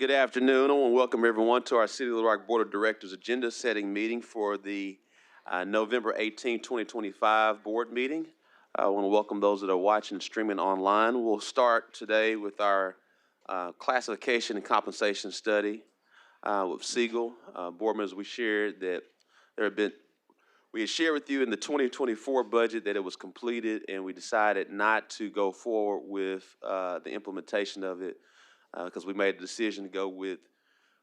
Good afternoon. I want to welcome everyone to our City of Little Rock Board of Directors agenda setting meeting for the November 18, 2025 board meeting. I want to welcome those that are watching and streaming online. We'll start today with our classification and compensation study with Siegel. Board members, we shared that we had shared with you in the 2024 budget that it was completed, and we decided not to go forward with the implementation of it because we made a decision to go with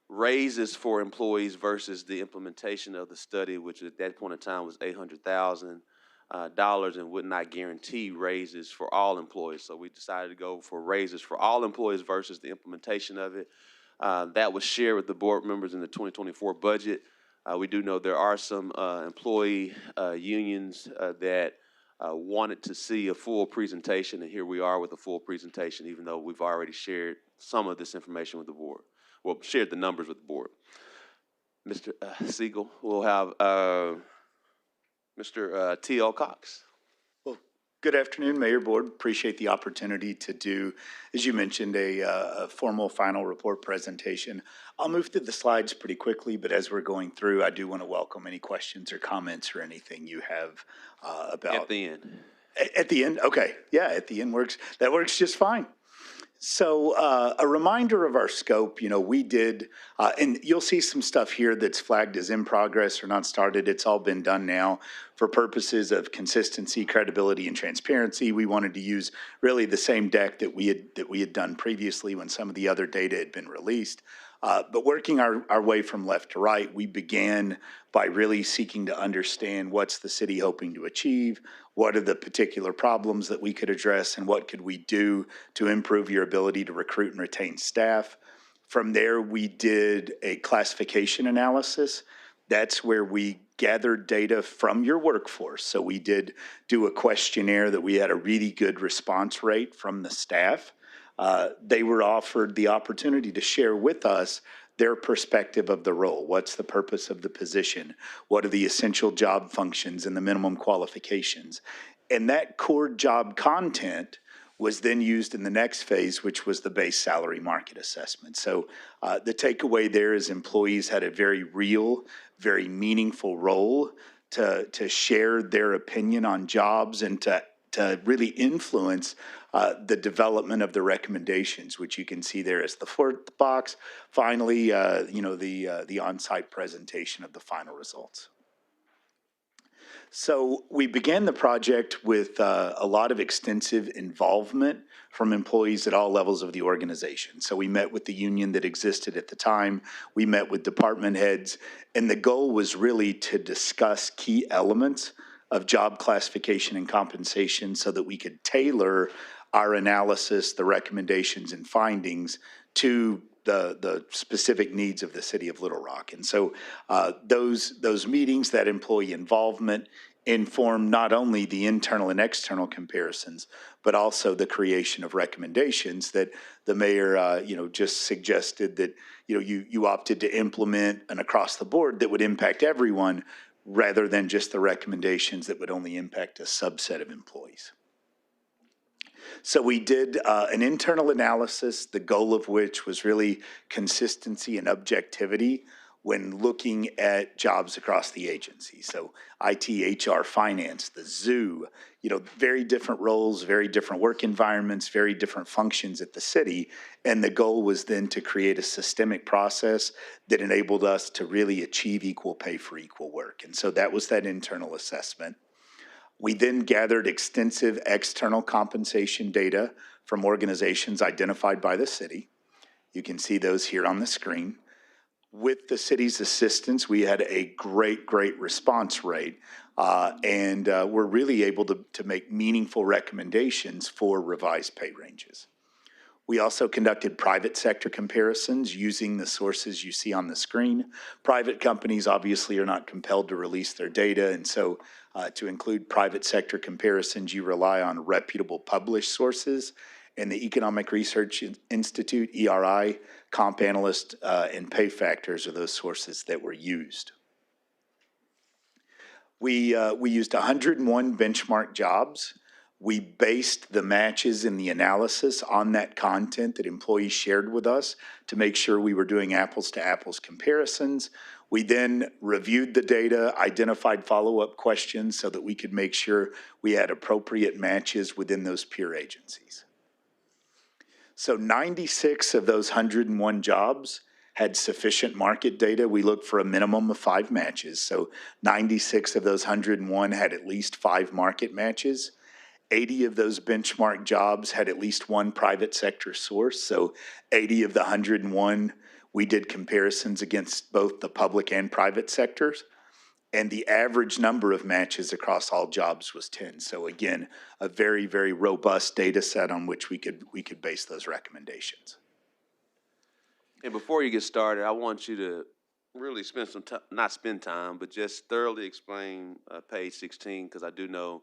raises for employees versus the implementation of the study, which at that point in time was $800,000 and would not guarantee raises for all employees. So we decided to go for raises for all employees versus the implementation of it. That was shared with the board members in the 2024 budget. We do know there are some employee unions that wanted to see a full presentation, and here we are with a full presentation, even though we've already shared some of this information with the board. Well, shared the numbers with the board. Mr. Siegel, we'll have Mr. T.L. Cox. Well, good afternoon, Mayor Board. Appreciate the opportunity to do, as you mentioned, a formal final report presentation. I'll move through the slides pretty quickly, but as we're going through, I do want to welcome any questions or comments or anything you have about. At the end. At the end? Okay. Yeah, at the end works. That works just fine. So a reminder of our scope, we did, and you'll see some stuff here that's flagged as in progress or not started. It's all been done now for purposes of consistency, credibility, and transparency. We wanted to use really the same deck that we had done previously when some of the other data had been released. But working our way from left to right, we began by really seeking to understand what's the city hoping to achieve, what are the particular problems that we could address, and what could we do to improve your ability to recruit and retain staff. From there, we did a classification analysis. That's where we gathered data from your workforce. So we did do a questionnaire that we had a really good response rate from the staff. They were offered the opportunity to share with us their perspective of the role. What's the purpose of the position? What are the essential job functions and the minimum qualifications? And that core job content was then used in the next phase, which was the base salary market assessment. So the takeaway there is employees had a very real, very meaningful role to share their opinion on jobs and to really influence the development of the recommendations, which you can see there as the fourth box. Finally, the on-site presentation of the final results. So we began the project with a lot of extensive involvement from employees at all levels of the organization. So we met with the union that existed at the time. We met with department heads, and the goal was really to discuss key elements of job classification and compensation so that we could tailor our analysis, the recommendations and findings to the specific needs of the city of Little Rock. And so those meetings, that employee involvement, informed not only the internal and external comparisons, but also the creation of recommendations that the mayor just suggested that you opted to implement and across the board that would impact everyone, rather than just the recommendations that would only impact a subset of employees. So we did an internal analysis, the goal of which was really consistency and objectivity when looking at jobs across the agency. So IT, HR, finance, the zoo, very different roles, very different work environments, very different functions at the city. And the goal was then to create a systemic process that enabled us to really achieve equal pay for equal work. And so that was that internal assessment. We then gathered extensive external compensation data from organizations identified by the city. You can see those here on the screen. With the city's assistance, we had a great response rate, and we're really able to make meaningful recommendations for revised pay ranges. We also conducted private sector comparisons using the sources you see on the screen. Private companies obviously are not compelled to release their data, and so to include private sector comparisons, you rely on reputable published sources. And the Economic Research Institute, ERI, Comp Analyst, and Pay Factors are those sources that were used. We used 101 benchmark jobs. We based the matches in the analysis on that content that employees shared with us to make sure we were doing apples to apples comparisons. We then reviewed the data, identified follow-up questions so that we could make sure we had appropriate matches within those peer agencies. So 96 of those 101 jobs had sufficient market data. We looked for a minimum of 5 matches. So 96 of those 101 had at least 5 market matches. 80 of those benchmark jobs had at least 1 private sector source. So 80 of the 101, we did comparisons against both the public and private sectors. And the average number of matches across all jobs was 10. So again, a very, very robust data set on which we could base those recommendations. And before you get started, I want you to really spend some time, not spend time, but just thoroughly explain page 16, because I do know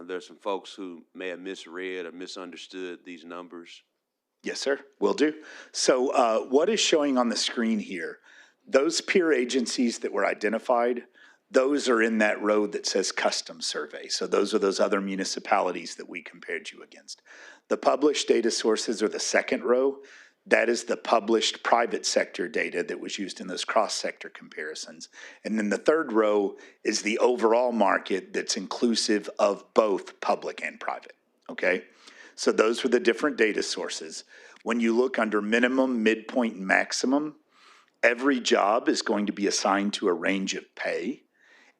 there's some folks who may have misread or misunderstood these numbers. Yes, sir, will do. So what is showing on the screen here, those peer agencies that were identified, those are in that row that says custom survey. So those are those other municipalities that we compared you against. The published data sources are the second row. That is the published private sector data that was used in those cross-sector comparisons. And then the third row is the overall market that's inclusive of both public and private, okay? So those were the different data sources. When you look under minimum, midpoint, and maximum, every job is going to be assigned to a range of pay.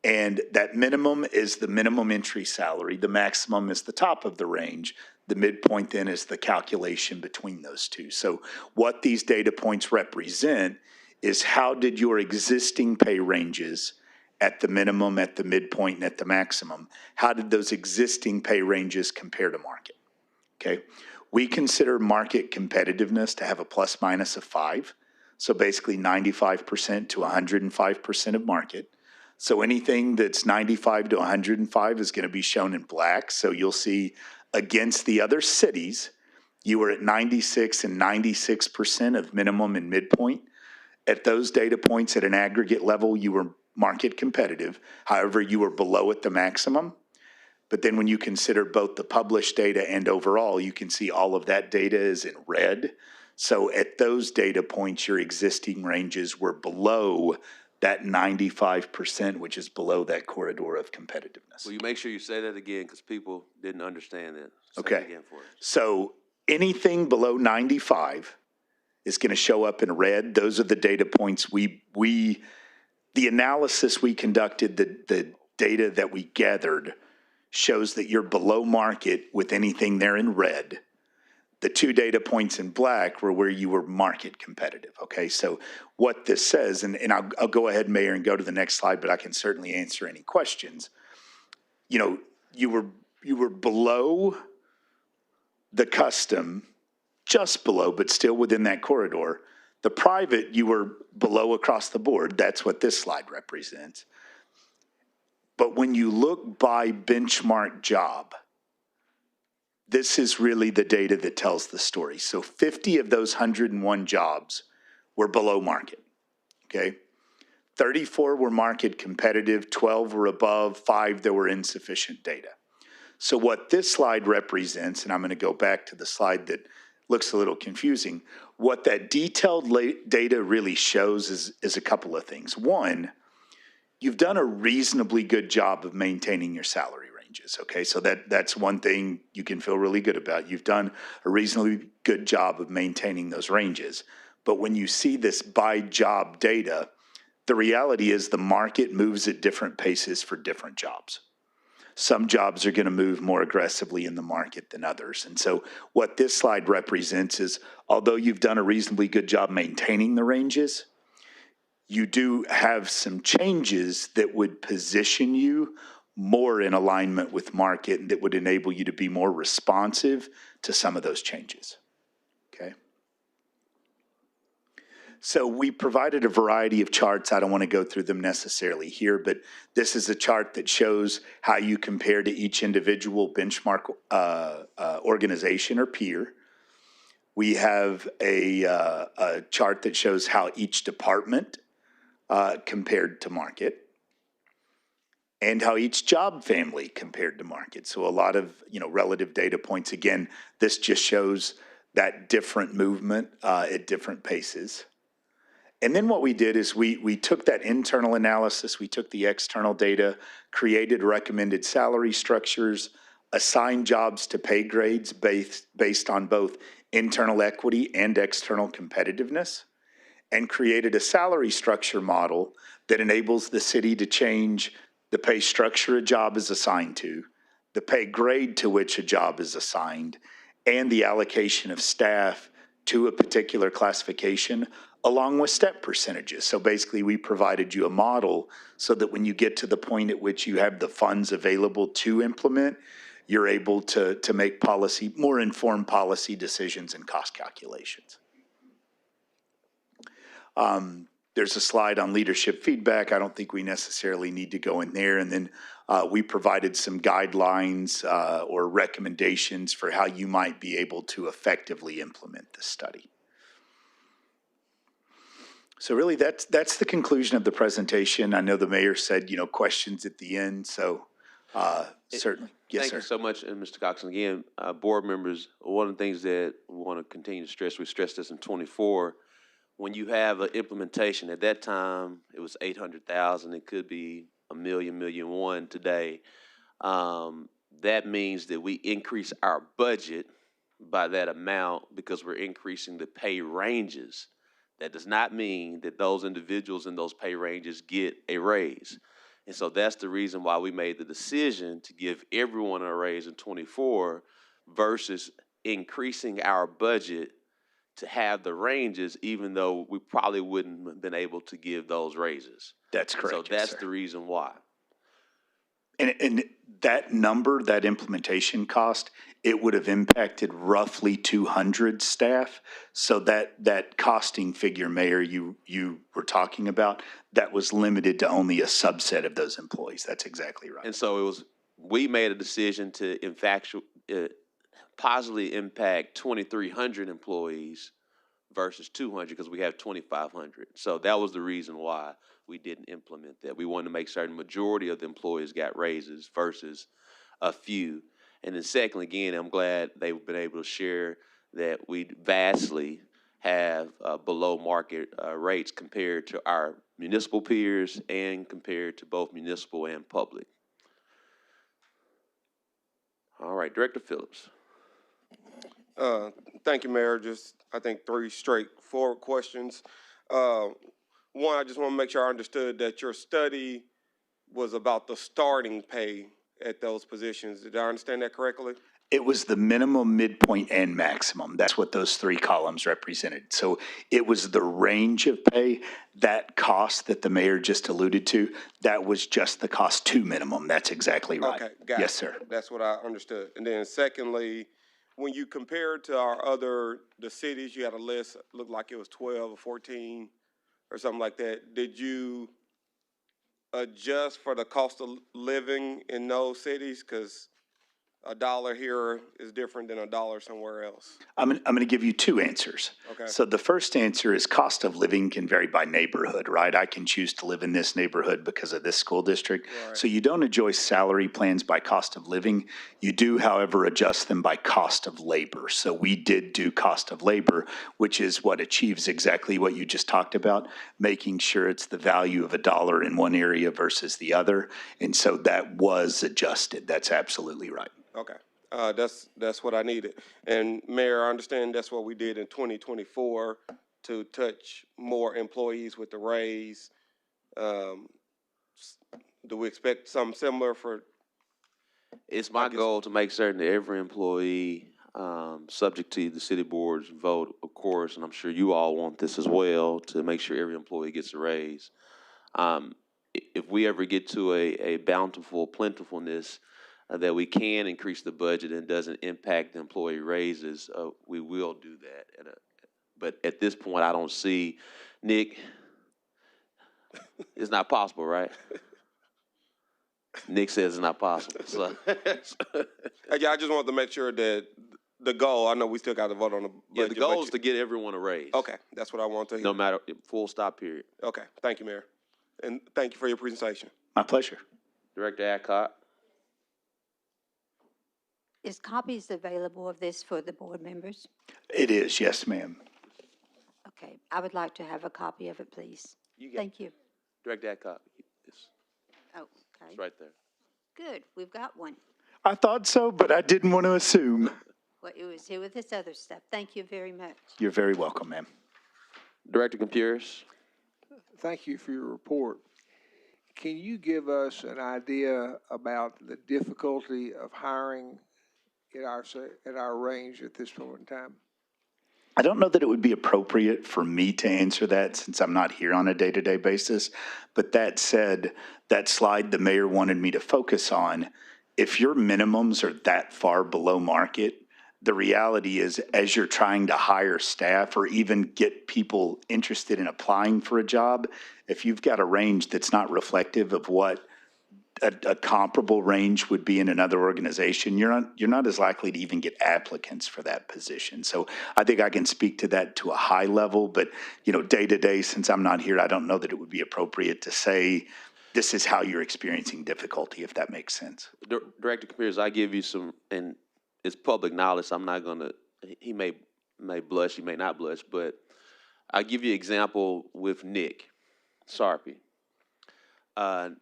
And that minimum is the minimum entry salary. The maximum is the top of the range. The midpoint then is the calculation between those two. So what these data points represent is how did your existing pay ranges at the minimum, at the midpoint, and at the maximum, how did those existing pay ranges compare to market? Okay. We consider market competitiveness to have a plus minus of 5. So basically 95% to 105% of market. So anything that's 95 to 105 is going to be shown in black. So you'll see against the other cities, you were at 96 and 96% of minimum and midpoint. At those data points at an aggregate level, you were market competitive. However, you were below at the maximum. But then when you consider both the published data and overall, you can see all of that data is in red. So at those data points, your existing ranges were below that 95%, which is below that corridor of competitiveness. Will you make sure you say that again, because people didn't understand it? Say Okay. it again for us. So anything below 95 is going to show up in red. Those are the data points the analysis we conducted, the data that we gathered shows that you're below market with anything there in red. The 2 data points in black were where you were market competitive, okay? So what this says, and I'll go ahead, Mayor, and go to the next slide, but I can certainly answer any questions. You know, you were below the custom, just below, but still within that corridor. The private, you were below across the board. That's what this slide represents. But when you look by benchmark job, this is really the data that tells the story. So 50 of those 101 jobs were below market, okay? 34 were market competitive, 12 were above, 5 there were insufficient data. So what this slide represents, and I'm going to go back to the slide that looks a little confusing, what that detailed data really shows is a couple of things. One, you've done a reasonably good job of maintaining your salary ranges, okay? So that's one thing you can feel really good about. You've done a reasonably good job of maintaining those ranges. But when you see this by job data, the reality is the market moves at different paces for different jobs. Some jobs are going to move more aggressively in the market than others. And so what this slide represents is, although you've done a reasonably good job maintaining the ranges, you do have some changes that would position you more in alignment with market and that would enable you to be more responsive to some of those changes, okay? So we provided a variety of charts. I don't want to go through them necessarily here, but this is a chart that shows how you compare to each individual benchmark organization or peer. We have a chart that shows how each department compared to market. and how each job family compared to market. So a lot of, relative data points. Again, this just shows that different movement at different paces. And then what we did is we took that internal analysis, we took the external data, created recommended salary structures, assigned jobs to pay grades based on both internal equity and external competitiveness, and created a salary structure model that enables the city to change the pay structure a job is assigned to, the pay grade to which a job is assigned, and the allocation of staff to a particular classification, along with step percentages. So basically, we provided you a model so that when you get to the point at which you have the funds available to implement, you're able to make more informed policy decisions and cost calculations. There's a slide on leadership feedback. I don't think we necessarily need to go in there. And then we provided some guidelines or recommendations for how you might be able to effectively implement this study. So really, that's the conclusion of the presentation. I know the mayor said, questions at the end. So certainly, yes, Thank sir. you so much, Mr. Cox. And again, board members, one of the things that we want to continue to stress, we stressed this in 24. When you have an implementation, at that time, it was 800,000. It could be $1 million, $1.1 million today. That means that we increase our budget by that amount because we're increasing the pay ranges. That does not mean that those individuals in those pay ranges get a raise. And so that's the reason why we made the decision to give everyone a raise in 24 versus increasing our budget to have the ranges, even though we probably wouldn't have been able to give those raises. That's correct. So that's the reason why. And that number, that implementation cost, it would have impacted roughly 200 staff. So that costing figure, Mayor, you were talking about, that was limited to only a subset of those employees. That's exactly right. And so we made a decision to positively impact 2,300 employees versus 200 because we have 2,500. So that was the reason why we didn't implement that. We wanted to make certain majority of the employees got raises versus a few. And then secondly, again, I'm glad they've been able to share that we vastly have below market rates compared to our municipal peers and compared to both municipal and public. All right, Director Phillips. Thank you, Mayor. Just, I think, 3 straightforward questions. One, I just want to make sure I understood that your study was about the starting pay at those positions. Did I understand that correctly? It was the minimum, midpoint, and maximum. That's what those 3 columns represented. So it was the range of pay. That cost that the mayor just alluded to, that was just the cost to minimum. That's exactly right. Okay, got it. Yes, sir. That's what I understood. And then secondly, when you compared to the cities, you had a list, looked like it was 12 or 14 or something like that. Did you adjust for the cost of living in those cities? Because $1 here is different than $1 somewhere else. I'm going to give you 2 answers. Okay. So the first answer is cost of living can vary by neighborhood, right? I can choose to live in this neighborhood because of this school district. Right. So you don't adjust salary plans by cost of living. You do, however, adjust them by cost of labor. So we did do cost of labor, which is what achieves exactly what you just talked about, making sure it's the value of $1 in one area versus the other. And so that was adjusted. That's absolutely right. Okay, that's what I needed. And Mayor, I understand that's what we did in 2024 to touch more employees with the raise. Do we expect something similar for? It's my goal to make certain that every employee, subject to the city board's vote, of course, and I'm sure you all want this as well, to make sure every employee gets a raise. If we ever get to a bountiful plentifulness, that we can increase the budget and doesn't impact the employee raises, we will do that. But at this point, I don't see, Nick, it's not possible, right? Nick says it's not possible. So. Yeah, I just wanted to make sure that the goal, I know we still got to vote on the budget. Yeah, the goal is to get everyone a raise. Okay, that's what I want to hear. No matter, full stop, period. Okay, thank you, Mayor. And thank you for your presentation. My pleasure. Director Adcock. Is copies available of this for the board members? It is, yes, ma'am. Okay, I would like to have a copy of it, please. You got Thank you. Director Adcock. Oh, okay. It's right there. Good, we've got one. I thought so, but I didn't want to assume. Well, it was here with this other stuff. Thank you very much. You're very welcome, ma'am. Director Computers. Thank you for your report. Can you give us an idea about the difficulty of hiring at our range at this point in time? I don't know that it would be appropriate for me to answer that since I'm not here on a day-to-day basis. But that said, that slide the mayor wanted me to focus on, if your minimums are that far below market, the reality is as you're trying to hire staff or even get people interested in applying for a job, if you've got a range that's not reflective of what a comparable range would be in another organization, you're not as likely to even get applicants for that position. So I think I can speak to that to a high level, but day to day, since I'm not here, I don't know that it would be appropriate to say this is how you're experiencing difficulty, if that makes sense. Director Computers, I give you some, and it's public knowledge. So I'm not gonna. He may blush, he may not blush, but I'll give you an example with Nick Sarpy.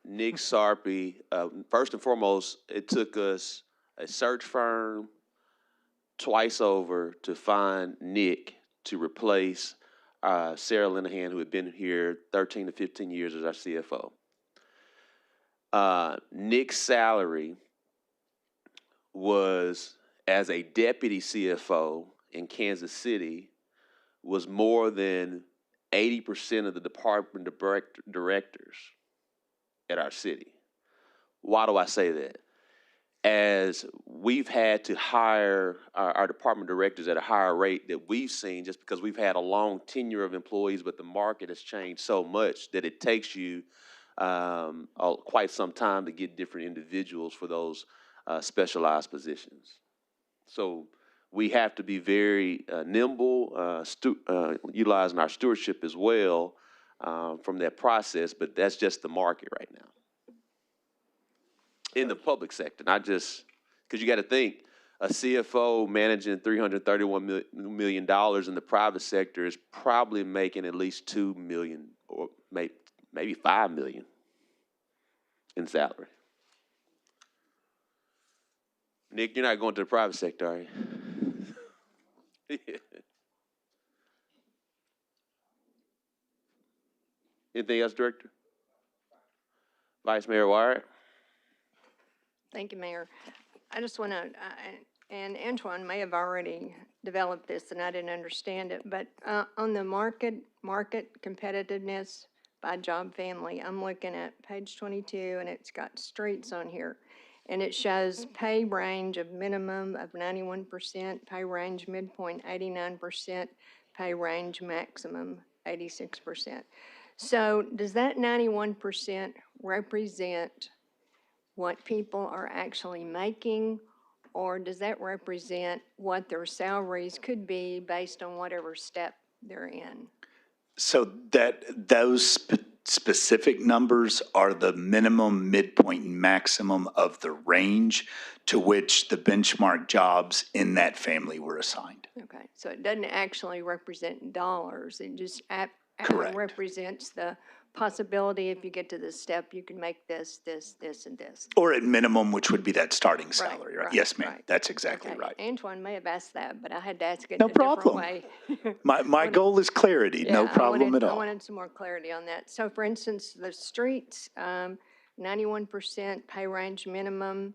Nick Sarpy, first and foremost, it took us a search firm twice over to find Nick to replace Sarah Linehan, who had been here 13 to 15 years as our CFO. Nick's salary was, as a deputy CFO in Kansas City, was more than 80% of the department directors at our city. Why do I say that? As we've had to hire our department directors at a higher rate that we've seen, just because we've had a long tenure of employees, but the market has changed so much that it takes you quite some time to get different individuals for those specialized positions. So we have to be very nimble, utilizing our stewardship as well from that process, but that's just the market right now. In the public sector, not just, because you got to think, a CFO managing $331 million in the private sector is probably making at least $2 million or maybe $5 million in salary. Nick, you're not going to the private sector, are you? Anything else, Director? Vice Mayor Wyatt? Thank you, Mayor. I just want to, and Antoine may have already developed this and I didn't understand it, but on the market competitiveness by job family, I'm looking at page 22 and it's got streets on here. And it shows pay range of minimum of 91%, pay range midpoint 89%, pay range maximum 86%. So does that 91% represent what people are actually making, or does that represent what their salaries could be based on whatever step they're in? So those specific numbers are the minimum, midpoint, and maximum of the range to which the benchmark jobs in that family were assigned. Okay, so it doesn't actually represent dollars, it just Correct. represents the possibility if you get to this step, you can make this, this, this, and this. Or at minimum, which would be that starting salary, right? right, Yes, ma'am. right. That's exactly Okay, right. Antoine may have asked that, but I had to ask it No in a different problem. way. My goal is clarity, no Yeah, problem at I all. wanted some more clarity on that. So for instance, the streets, 91% pay range minimum.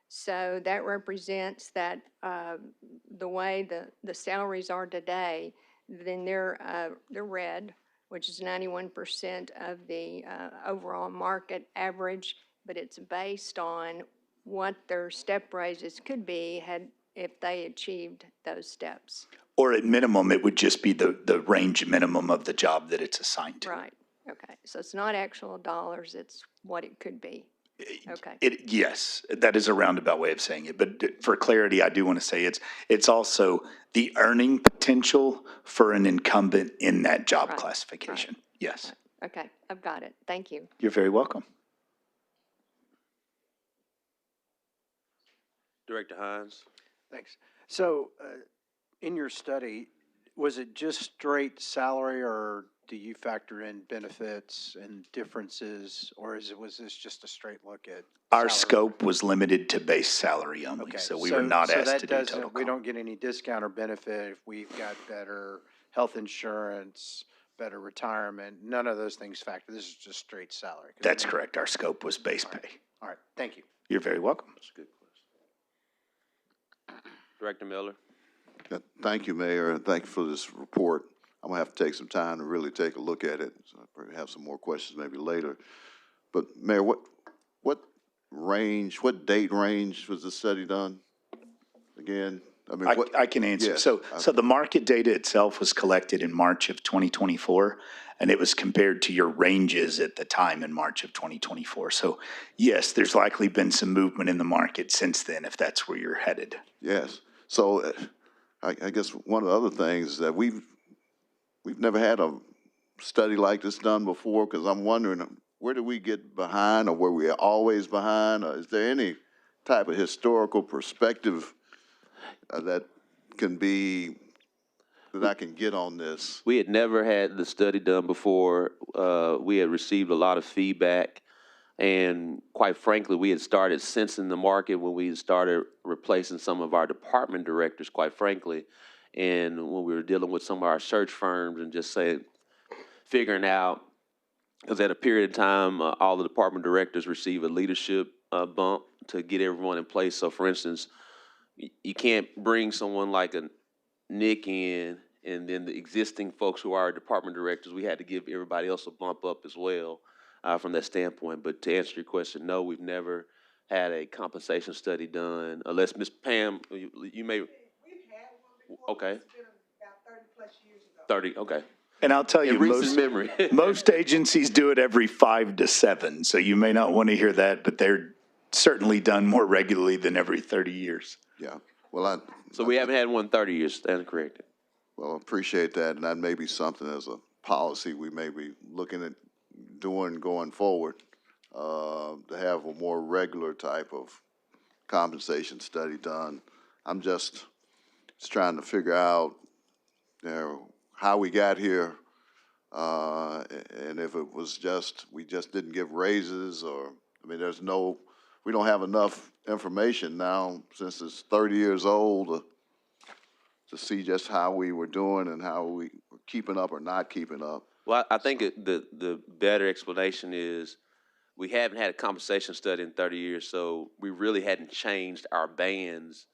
So that represents that the way the salaries are today, then they're red, which is 91% of the overall market average, but it's based on what their step raises could be if they achieved those steps. Or at minimum, it would just be the range minimum of the job that it's assigned to. Right, okay. So it's not actual dollars, it's what it could be. Okay. Yes, that is a roundabout way of saying it. But for clarity, I do want to say it's also the earning potential for an incumbent in that job Right, classification. Yes, Okay, I've got it. Thank you. you're very welcome. Director Hines? Thanks. So, in your study, was it just straight salary, or do you factor in benefits and differences, or was this just a straight look at? Our salary? scope was limited to base salary only, Okay, so we were not so asked that to do total doesn't, we comp. don't get any discount or benefit if we've got better health insurance, better retirement, none of those things factor. This is just straight salary. That's correct. Our scope was base pay. All right, thank you. You're very welcome. That's a good question. Director Miller? Thank you, Mayor, and thank you for this report. I'm gonna have to take some time to really take a look at it. So I probably have some more questions maybe later. But Mayor, what date range was this study done? Again, I mean, what? I can answer. Yeah, So the market data itself was collected in March of 2024, and it was compared to your ranges at the time in March of 2024. So yes, there's likely been some movement in the market since then, if that's where you're headed. Yes. So I guess one of the other things is that we've never had a study like this done before, because I'm wondering, where do we get behind, or were we always behind? Or is there any type of historical perspective that I can get on this? We had never had the study done before. We had received a lot of feedback, and quite frankly, we had started sensing the market when we started replacing some of our department directors, quite frankly. And when we were dealing with some of our search firms and just figuring out, because at a period of time, all the department directors receive a leadership bump to get everyone in place. So for instance, you can't bring someone like a Nick in, and then the existing folks who are our department directors, we had to give everybody else a bump up as well from that standpoint. But to answer your question, no, we've never had a compensation study done, unless Ms. Pam, you may. We've had one before. Okay. It's been about 30+ years ago. 30, okay. And I'll tell you, In recent memory. most agencies do it every 5 to 7, so you may not want to hear that, but they're certainly done more regularly than every 30 years. Yeah. Well, So we haven't had one in 30 years, stand corrected. Well, I appreciate that, and that may be something as a policy we may be looking at doing going forward, to have a more regular type of compensation study done. I'm just trying to figure out, how we got here, and if it was we just didn't give raises, or, I mean, we don't have enough information now, since it's 30 years old, to see just how we were doing and how we were keeping up or not keeping up. Well, I think the better explanation is we haven't had a compensation study in 30 years, so we really hadn't changed our bands.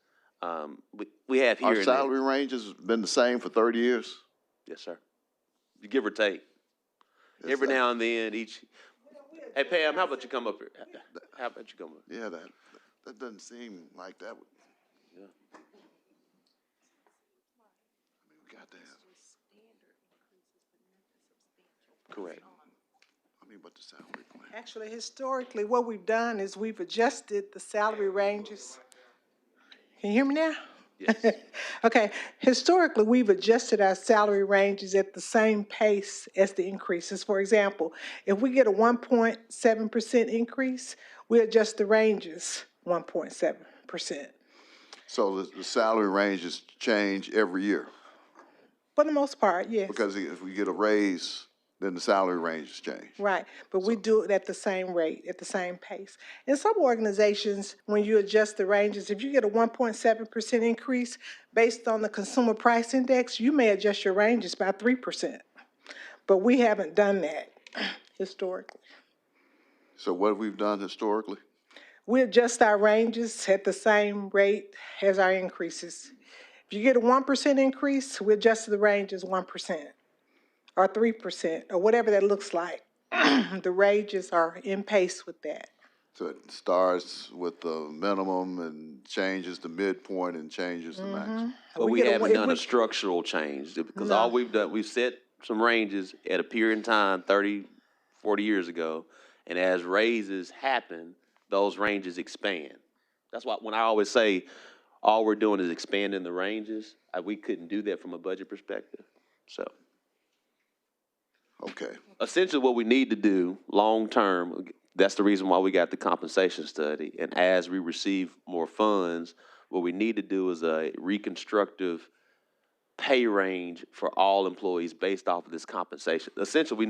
We have here Our and there. salary range has been the same for 30 years? Yes, sir. Give or take. Is Every that- now and then, each. Hey, Pam, how about you come up here? How about you come up? Yeah, that doesn't seem like that would. Yeah. I mean, we got to have, Correct. I mean, but the salary plan. Actually, historically, what we've done is we've adjusted the salary ranges. Can you hear me now? Yes. Okay, historically, we've adjusted our salary ranges at the same pace as the increases. For example, if we get a 1.7% increase, we adjust the ranges 1.7%. So the salary ranges change every year? For the most part, yes. Because if we get a raise, then the salary ranges change. Right, but we do it at the same rate, at the same pace. In some organizations, when you adjust the ranges, if you get a 1.7% increase based on the consumer price index, you may adjust your ranges by 3%. But we haven't done that historically. So what have we done historically? We adjust our ranges at the same rate as our increases. If you get a 1% increase, we adjust the ranges 1%. Or 3%, or whatever that looks like. The ranges are in pace with that. So it starts with the minimum and changes the midpoint and changes the maximum. But we haven't done a structural change, because all we've done, we've set some ranges at a period in time, 30, 40 years ago, and as raises happen, those ranges expand. That's why when I always say, all we're doing is expanding the ranges, we couldn't do that from a budget perspective, so. Okay. Essentially what we need to do, long-term, That's the reason why we got the compensation study. And as we receive more funds, what we need to do is a reconstructive pay range for all employees based off of this compensation. Essentially, we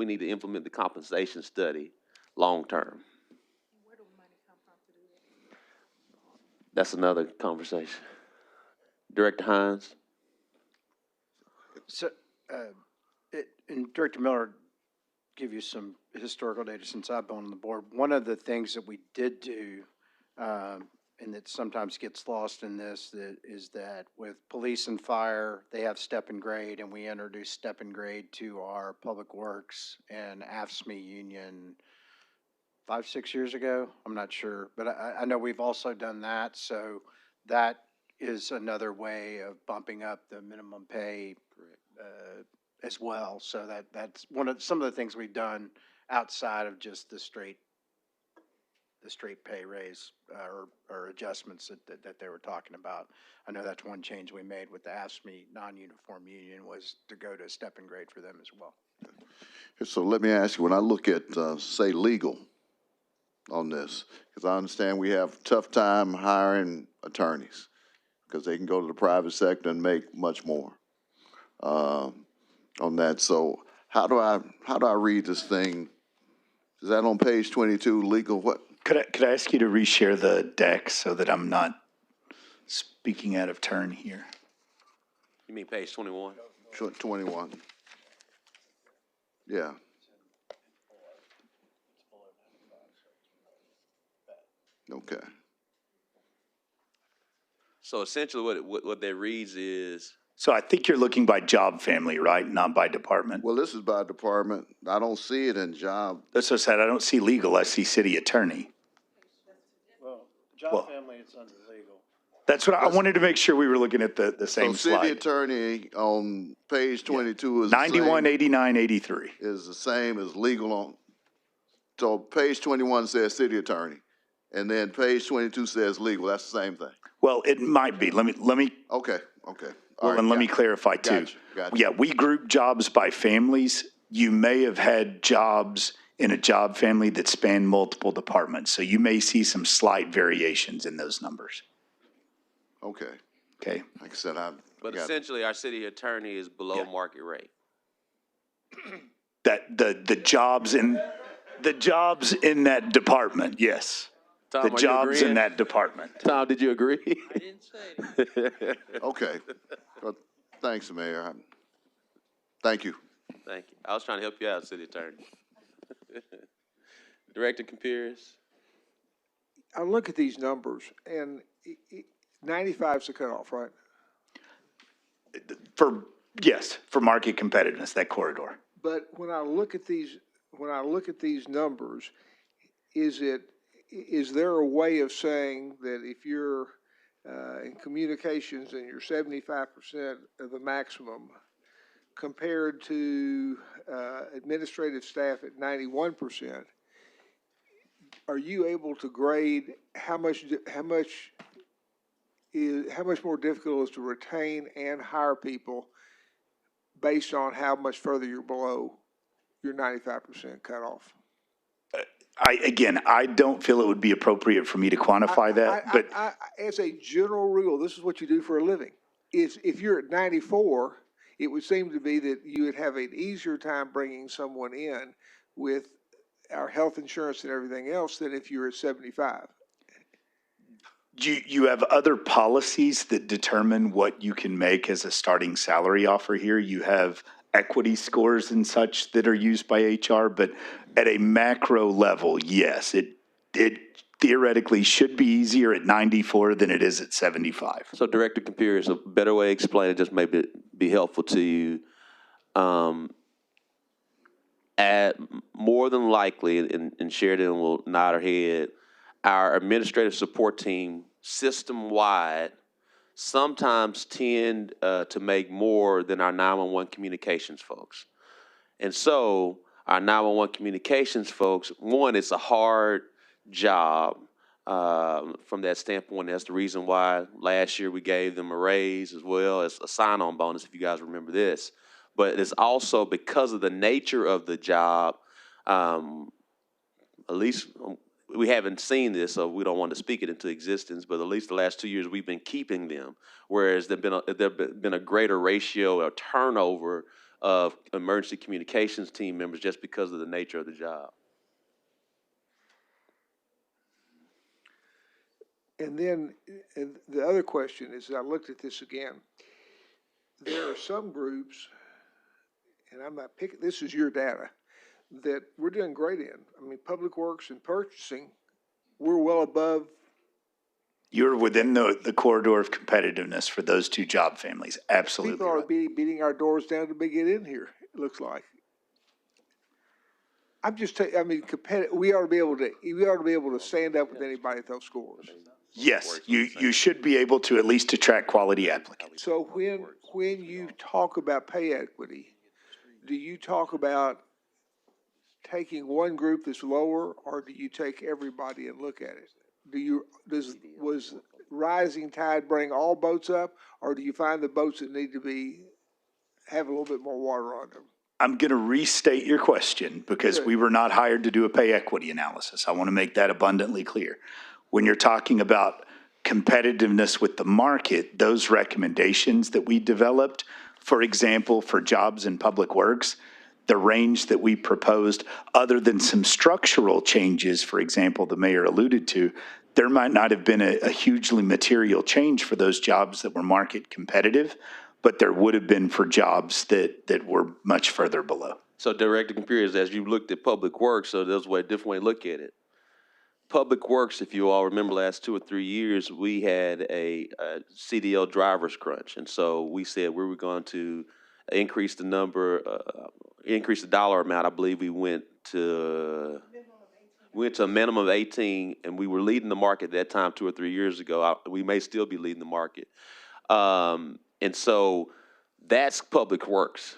need to implement the compensation study long-term. That's another conversation. Director Hines? So, and Director Miller, give you some historical data since I've been on the board. One of the things that we did do, and that sometimes gets lost in this, is that with police and fire, they have step and grade, and we introduced step and grade to our public works and AFSCME union 5, 6 years ago. I'm not sure, but I know we've also done that. So that is another way of bumping up the minimum pay as well. So that's some of the things we've done outside of just the straight pay raise or adjustments that they were talking about. I know that's one change we made with the AFSCME non-uniform union was to go to step and grade for them as well. So let me ask you, when I look at, say, legal on this, because I understand we have a tough time hiring attorneys because they can go to the private sector and make much more on that. So how do I read this thing? Is that on page 22, legal what? Could I ask you to reshare the deck so that I'm not speaking out of turn here? You mean page 21? 21. Yeah. Okay. So essentially what that reads is, So I think you're looking by job family, right? Not by department. Well, this is by department. I don't see it in job. That's what I said. I don't see legal. I see city attorney. Well, Well- family, it's under legal. That's what I wanted to make sure we were looking at the same So city slide. attorney on page 22 is the same. 91, 89, 83. Is the same as legal on, so page 21 says city attorney, and then page 22 says legal, that's the same thing. Well, it might be. Let me, Okay. All well, right, and let me got it. clarify too. Gotcha. Yeah, we group jobs by families. You may have had jobs in a job family that span multiple departments. So you may see some slight variations in those numbers. Okay, Okay? like I said, but got it. essentially our city attorney is below market rate. That the jobs in that department, yes. Tom, The are you jobs in agreeing? that department. Tom, did you agree? I didn't say it. Okay, well, thanks, Mayor. Thank you. Thank you. I was trying to help you out, city attorney. Director Computers? I look at these numbers and 95 is the cutoff, right? Yes, for market competitiveness, that corridor. But when I look at these numbers, is there a way of saying that if you're in communications and you're 75% of the maximum compared to administrative staff at 91%, are you able to grade how much more difficult it is to retain and hire people based on how much further you're below your 95% cutoff? I don't feel it would be appropriate for me to quantify that, but As a general rule, this is what you do for a living. Is if you're at 94, it would seem to be that you would have an easier time bringing someone in with our health insurance and everything else than if you're at 75. you have other policies that determine what you can make as a starting salary offer here. You have equity scores and such that are used by HR, but at a macro level, yes, it theoretically should be easier at 94 than it is at 75. So Director Computers, a better way to explain it, just maybe be helpful to you. At more than likely, and Sheridan will nod her head, our administrative support team system-wide sometimes tend to make more than our 911 communications folks. And so our 911 communications folks, one, it's a hard job from that standpoint. That's the reason why last year we gave them a raise as well as a sign-on bonus, if you guys remember this. But it's also because of the nature of the job, at least we haven't seen this, so we don't want to speak it into existence, but at least the last 2 years, we've been keeping them, whereas there's been a greater ratio of turnover of emergency communications team members just because of the nature of the job. And then the other question is, I looked at this again. There are some groups, and I'm not picking, this is your data, that we're doing great in. I mean, Public Works and Purchasing, we're well above. You're within the corridor of competitiveness for those two job families. Absolutely People are right. beating our doors down to get in here, it looks like. I'm just I mean, we ought to be able to stand up with anybody at those scores. Yes, you should be able to at least attract quality applicants. So when you talk about pay equity, do you talk about taking one group that's lower, or do you take everybody and look at it? Was rising tide bring all boats up, or do you find the boats that need to have a little bit more water on them? I'm going to restate your question because we were not hired to do a pay equity analysis. I want to make that abundantly clear. When you're talking about competitiveness with the market, those recommendations that we developed, for example, for jobs in Public Works, the range that we proposed, other than some structural changes, for example, the mayor alluded to, there might not have been a hugely material change for those jobs that were market competitive, but there would have been for jobs that were much further below. So Director Computers, as you looked at Public Works, so there's a different way to look at it. Public Works, if you all remember last 2 or 3 years, we had a CDL driver's crunch. And so we said we were going to increase the dollar amount. I believe we went to a minimum of 18, and we were leading the market at that time 2 or 3 years ago. We may still be leading the market. And so that's Public Works.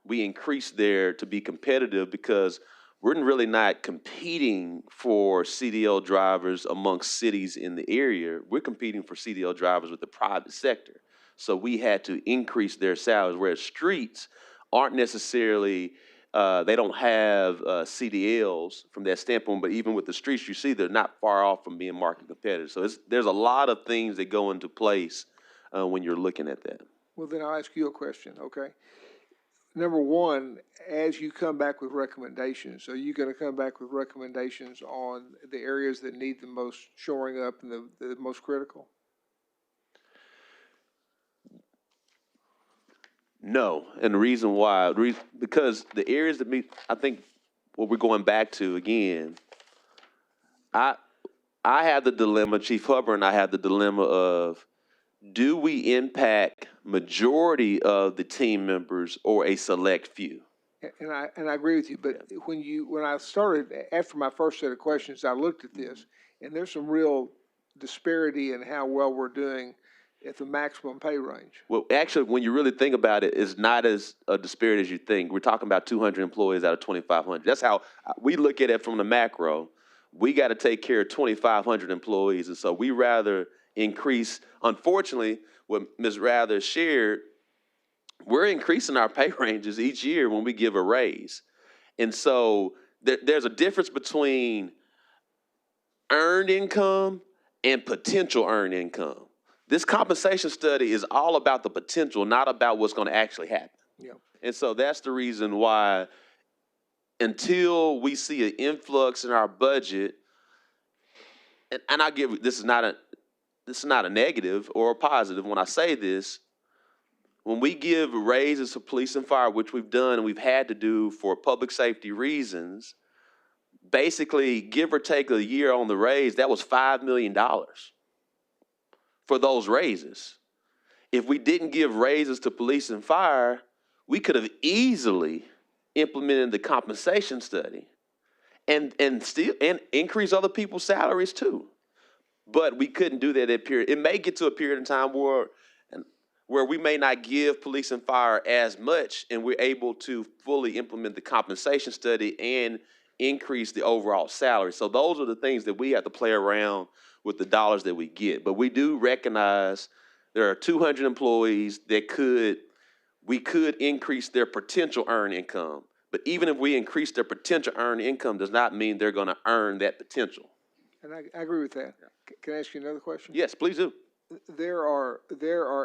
We increased there to be competitive because we're really not competing for CDL drivers amongst cities in the area. We're competing for CDL drivers with the private sector. So we had to increase their salaries, whereas streets aren't necessarily, they don't have CDLs from that standpoint, but even with the streets, you see they're not far off from being market competitive. So there's a lot of things that go into place when you're looking at that. Well, then I'll ask you a question, okay? Number one, as you come back with recommendations, are you going to come back with recommendations on the areas that need the most shoring up and the most critical? No, and the reason why, because the areas that I think what we're going back to again, I have the dilemma, Chief Hubbard and I have the dilemma of, do we impact majority of the team members or a select few? And I agree with you, but when I started, after my first set of questions, I looked at this, and there's some real disparity in how well we're doing at the maximum pay range. Well, actually, when you really think about it, it's not as disparate as you think. We're talking about 200 employees out of 2,500. That's how we look at it from the macro. We got to take care of 2,500 employees, and so we rather increase. Unfortunately, what Ms. Rather shared, we're increasing our pay ranges each year when we give a raise. And so there's a difference between earned income and potential earned income. This compensation study is all about the potential, not about what's going to actually happen. Yeah. And so that's the reason why until we see an influx in our budget, and I give, this is not a negative or a positive when I say this. When we give raises to police and fire, which we've done and we've had to do for public safety reasons, basically give or take a year on the raise, that was $5 million for those raises. If we didn't give raises to police and fire, we could have easily implemented the compensation study and increase other people's salaries too. But we couldn't do that at period. It may get to a period in time where we may not give police and fire as much, and we're able to fully implement the compensation study and increase the overall salary. So those are the things that we have to play around with the dollars that we get. But we do recognize there are 200 employees that we could increase their potential earned income. But even if we increase their potential earned income, does not mean they're gonna earn that potential. And I agree with that. Can I ask you another question? Yes, please do. There are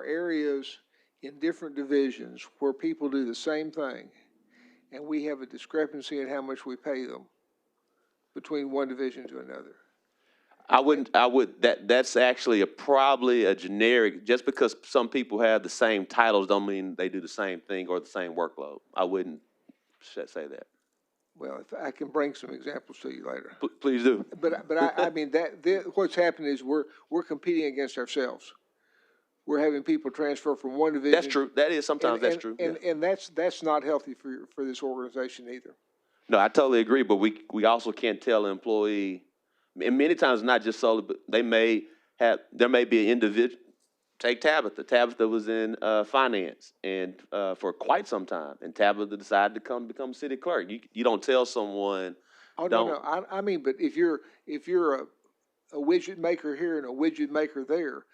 areas in different divisions where people do the same thing, and we have a discrepancy in how much we pay them between one division to another. That's actually probably a generic, just because some people have the same titles don't mean they do the same thing or the same workload. I wouldn't say that. Well, if I can bring some examples to you later. Please do. But I mean, what's happened is we're competing against ourselves. We're having people transfer from one division. That's true. That is, sometimes that's true. Yeah. And that's not healthy for this organization either. No, I totally agree, but we also can't tell an employee, and many times not just solely, but there may be an individual, take Tabitha. Tabitha was in finance and for quite some time, and Tabitha decided to become city clerk. You don't tell someone. Oh, no, I mean, but if you're a widget maker here and a widget maker there,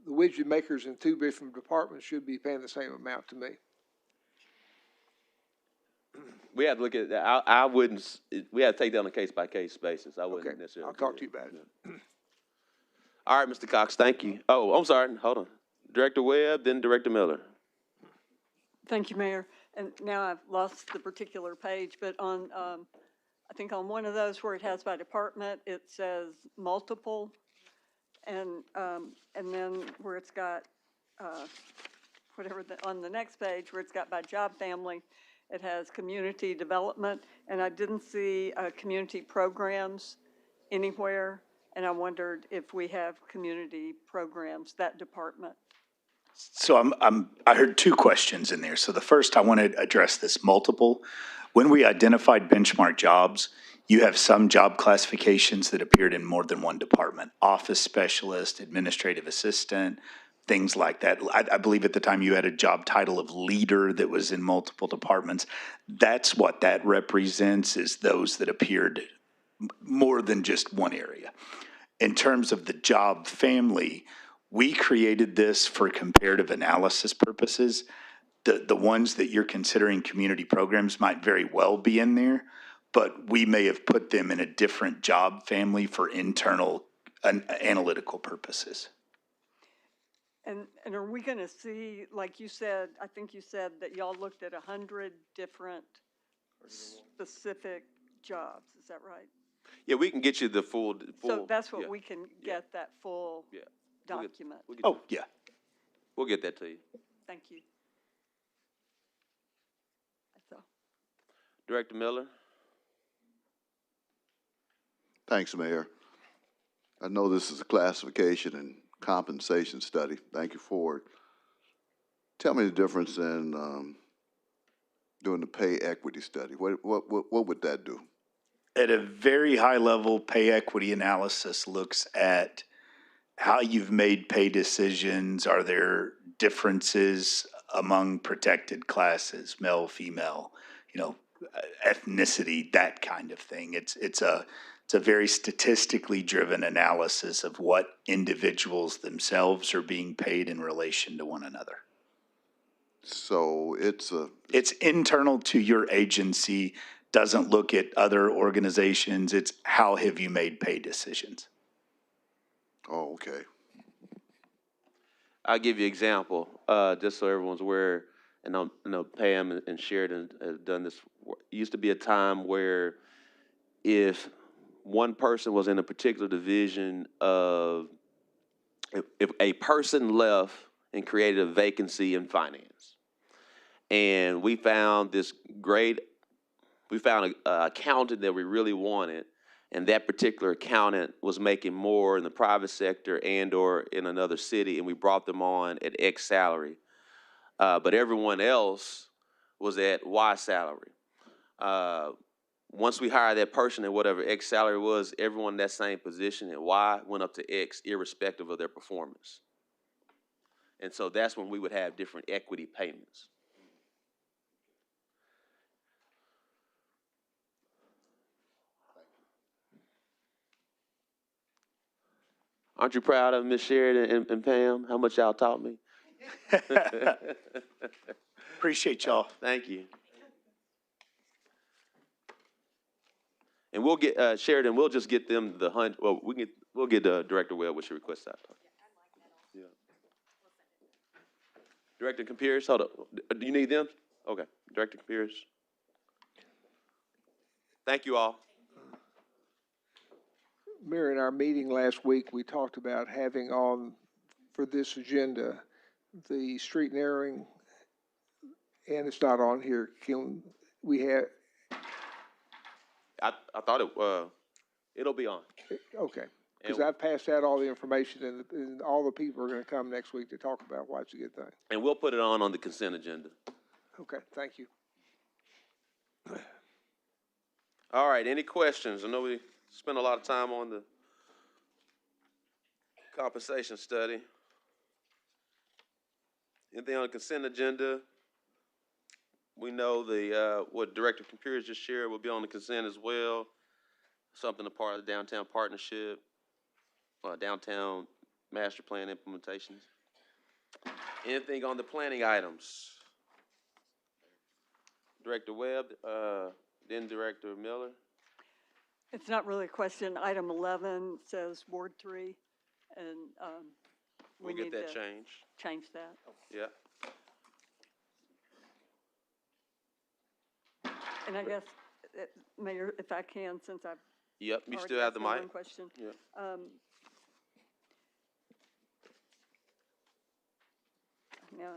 the widget makers in two different departments should be paying the same amount to me. We have to look at that. I wouldn't. We have to take that on a case by case basis. I wouldn't Okay, necessarily. I'll talk to you about it. All right, Mr. Cox. Thank you. Oh, I'm sorry. Hold on. Director Webb, then Director Miller. Thank you, Mayor. And now I've lost the particular page, but on, I think on one of those where it has by department, it says multiple. And then where it's got, on the next page where it's got by job family, it has community development. And I didn't see community programs anywhere. And I wondered if we have community programs, that department. So I heard two questions in there. So the first, I want to address this multiple. When we identified benchmark jobs, you have some job classifications that appeared in more than one department: office specialist, administrative assistant, things like that. I believe at the time you had a job title of leader that was in multiple departments. That's what that represents, is those that appeared more than just one area. In terms of the job family, we created this for comparative analysis purposes. The ones that you're considering community programs might very well be in there, but we may have put them in a different job family for internal analytical purposes. And are we going to see, like you said, I think you said that y'all looked at 100 different specific jobs, is that right? Yeah, we can get you the full. So that's what yeah. we can get, that full Yeah. document. Oh, yeah. We'll get that to you. Thank you. That's all. Director Miller? Thanks, Mayor. I know this is a classification and compensation study. Thank you for it. Tell me the difference in doing the pay equity study. What would that do? At a very high level, pay equity analysis looks at how you've made pay decisions. Are there differences among protected classes, male, female, ethnicity, that kind of thing. It's a very statistically driven analysis of what individuals themselves are being paid in relation to one another. So it's internal to your agency, doesn't look at other organizations. It's how have you made pay decisions. Oh, okay. I'll give you an example, just so everyone's aware, and I know Pam and Sheridan have done this. It used to be a time where if one person was in a particular division of, if a person left and created a vacancy in finance, and we found an accountant that we really wanted, and that particular accountant was making more in the private sector and or in another city, and we brought them on at X salary. But everyone else was at Y salary. Once we hired that person at whatever X salary was, everyone in that same position at Y went up to X irrespective of their performance. And so that's when we would have different equity payments. Aren't you proud of Ms. Sheridan and Pam, how much y'all taught me? Appreciate y'all. Thank you. And we'll get, Sheridan, we'll just get them we'll get Director Webb what she requests out. Yeah. Director Campiers, hold up. Do you need them? Okay, Director Campiers. Thank you all. Mayor, in our meeting last week, we talked about having on, for this agenda, the street narrowing, and it's not on here. Can we have, I thought it'll be on. okay. Because And- I've passed out all the information, and all the people are gonna come next week to talk about why it's a good thing. And we'll put it on the consent agenda. Okay, thank you. All right, any questions? I know we spent a lot of time on the compensation study. Anything on the consent agenda? We know what Director Campiers just shared will be on the consent as well. Something a part of the downtown partnership, downtown master plan implementations. Anything on the planning items? Director Webb, then Director Miller. It's not really a question. Item 11 says Ward 3, and we We'll get need that to changed. change that. Yeah. And I guess, Mayor, if I can, since I've Yep, you already still have asked the my mic. one question. Yeah. Now,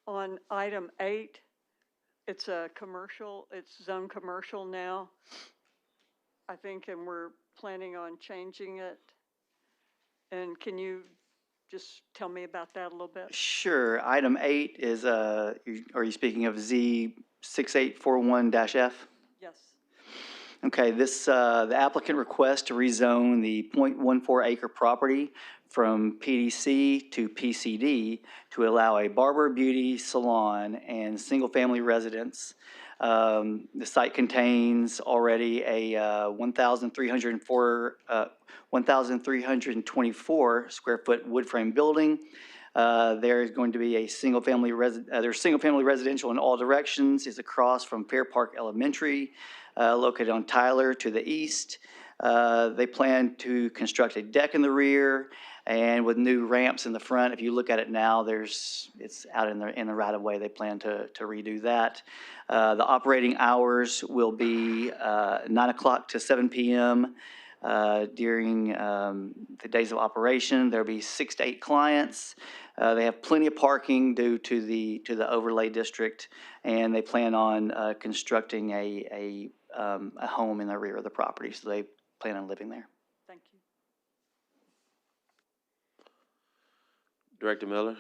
on item 8, it's a commercial, it's zone commercial now, I think, and we're planning on changing it. And can you just tell me about that a little bit? Sure. Item 8 is, are you speaking of Z6841-F? Yes. Okay, the applicant requests to rezone the .14 acre property from PDC to PCD to allow a barber, beauty salon, and single-family residence. The site contains already a 1,324 square foot wood frame building. There is going to be a single-family there's single-family residential in all directions. It's across from Fair Park Elementary, located on Tyler to the east. They plan to construct a deck in the rear and with new ramps in the front. If you look at it now, it's out in the right of way. They plan to redo that. The operating hours will be 9 o'clock to 7 p.m. During the days of operation. There'll be 6 to 8 clients. They have plenty of parking due to the overlay district, and they plan on constructing a home in the rear of the property. So they plan on living there. Thank you. Director Miller,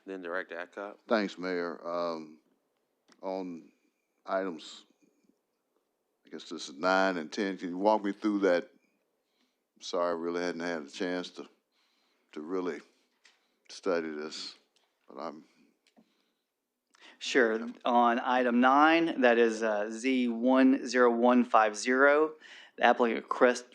then Director Adcock. Thanks, Mayor. On items, I guess this is 9 and 10, can you walk me through that? Sorry, I really hadn't had a chance to really study this, but I'm. Sure. On item 9, that is Z10150, the applicant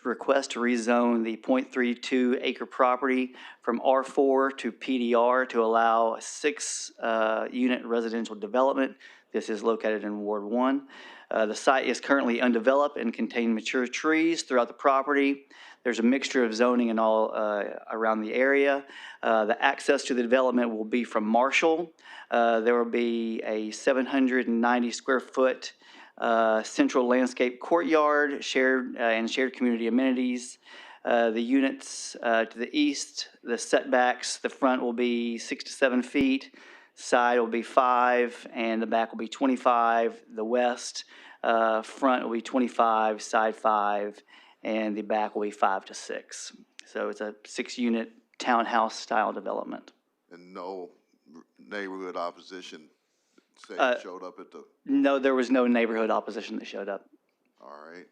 request to rezone the .32 acre property from R4 to PDR to allow a 6-unit residential development. This is located in Ward 1. The site is currently undeveloped and contains mature trees throughout the property. There's a mixture of zoning and all around the area. The access to the development will be from Marshall. There will be a 790 square foot central landscape courtyard, shared community amenities. The units to the east, the setbacks, the front will be 6 to 7 feet, side will be 5, and the back will be 25. The west front will be 25, side 5, and the back will be 5 to 6. So it's a 6-unit townhouse style development. And no neighborhood opposition showed up at the, No, there was no neighborhood opposition that showed up. all right,